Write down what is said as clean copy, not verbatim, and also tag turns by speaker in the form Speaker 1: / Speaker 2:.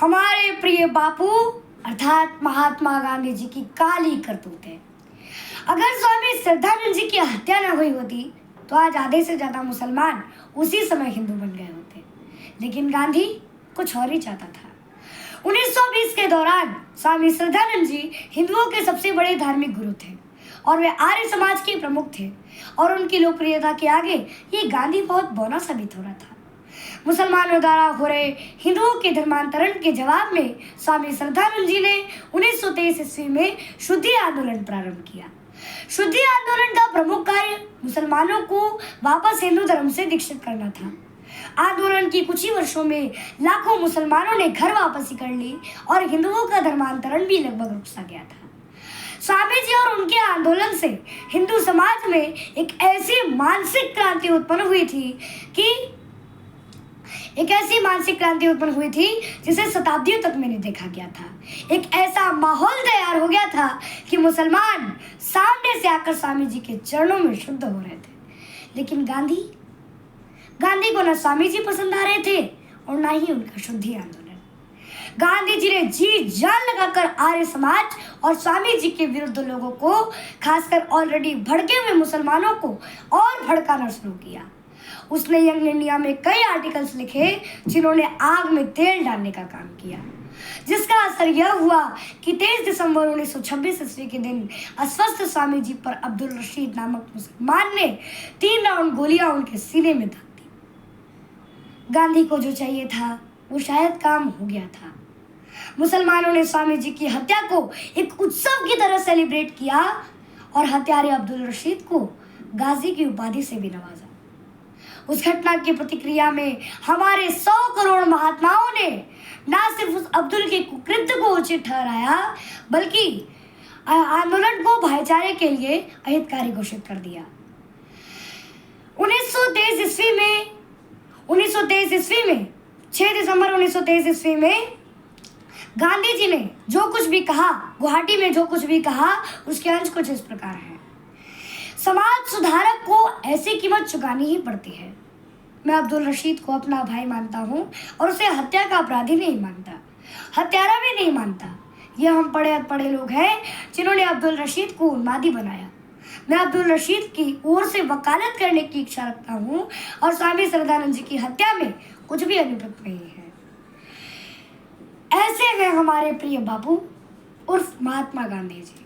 Speaker 1: हमारे प्रिय बापू अर्थात महात्मा गांधी जी की काली करतूत है। अगर स्वामी श्रद्धानंद जी की हत्या न हुई होती तो आज आधे से ज्यादा मुसलमान उसी समय हिंदू बन गए होते। लेकिन गांधी कुछ और ही चाहता था। 1920 के दौरान स्वामी श्रद्धानंद जी हिंदुओं के सबसे बड़े धार्मिक गुरु थे और वे आर्य समाज के प्रमुख थे और उनकी लोकप्रियता के आगे ये गांधी बहुत बौना साबित हो रहा था। मुसलमानों द्वारा हो रहे हिंदुओं के धर्मांतरण के जवाब में स्वामी श्रद्धानंद जी ने 1923 ईस्वी में शुद्धि आंदोलन प्रारंभ किया। शुद्धि आंदोलन का प्रमुख कार्य मुसलमानों को वापस हिंदू धर्म से दीक्षित करना था। आंदोलन की कुछ ही वर्षों में लाखों मुसलमानों ने घर वापसी कर ली और हिंदुओं का धर्मांतरण भी लगभग रुक सा गया था। स्वामी जी और उनके आंदोलन से हिंदू समाज में एक ऐसी मानसिक क्रांति उत्पन्न हुई थी जिसे शताब्दियों तक मैंने देखा गया था। एक ऐसा माहौल तैयार हो गया था कि मुसलमान सामने से आकर स्वामी जी के चरणों में शुद्ध हो रहे थे। लेकिन गांधी को न स्वामी जी पसंद आ रहे थे और न ही उनका शुद्धि आंदोलन। गांधी जी ने जी जान लगाकर आर्य समाज और स्वामी जी के विरुद्ध लोगों को, खासकर ऑलरेडी भड़के हुए मुसलमानों को और भड़काना शुरू किया। उसने यंग इंडिया में कई आर्टिकल्स लिखे जिन्होंने आग में तेल डालने का काम किया, जिसका असर यह हुआ कि 23 दिसंबर 1926 ईस्वी के दिन अस्वस्थ स्वामी जी पर अब्दुल रशीद नामक मुसलमान ने 3 राउंड गोलियां उनके सीने में दाग दी। गांधी को जो चाहिए था वो शायद काम हो गया था। मुसलमानों ने स्वामी जी की हत्या को एक उत्सव की तरह सेलिब्रेट किया और हत्यारे अब्दुल रशीद को गाजी की उपाधि से भी नवाजा। उस घटना की प्रतिक्रिया में हमारे 100 करोड़ महात्माओं ने न सिर्फ उस अब्दुल के कुकृत्य को उचित ठहराया बल्कि आंदोलन को भाईचारे के लिए अहितकारी घोषित कर दिया। 1923 ईस्वी में 6 दिसंबर 1923 ईस्वी में गांधी जी ने जो कुछ भी कहा, गुवाहाटी में जो कुछ भी कहा, उसके अंश कुछ इस प्रकार है। समाज सुधारक को ऐसी कीमत चुकानी ही पड़ती है। मैं अब्दुल रशीद को अपना भाई मानता हूँ और उसे हत्या का अपराधी नहीं मानता, हत्यारा भी नहीं मानता। यह हम पढ़े लोग हैं जिन्होंने अब्दुल रशीद को उन्मादी बनाया। मैं अब्दुल रशीद की ओर से वकालत करने की इच्छा रखता हूँ और स्वामी श्रद्धानंद जी की हत्या में कुछ भी अनुचित नहीं है। ऐसे हैं हमारे प्रिय बापू उर्फ महात्मा गांधी जी।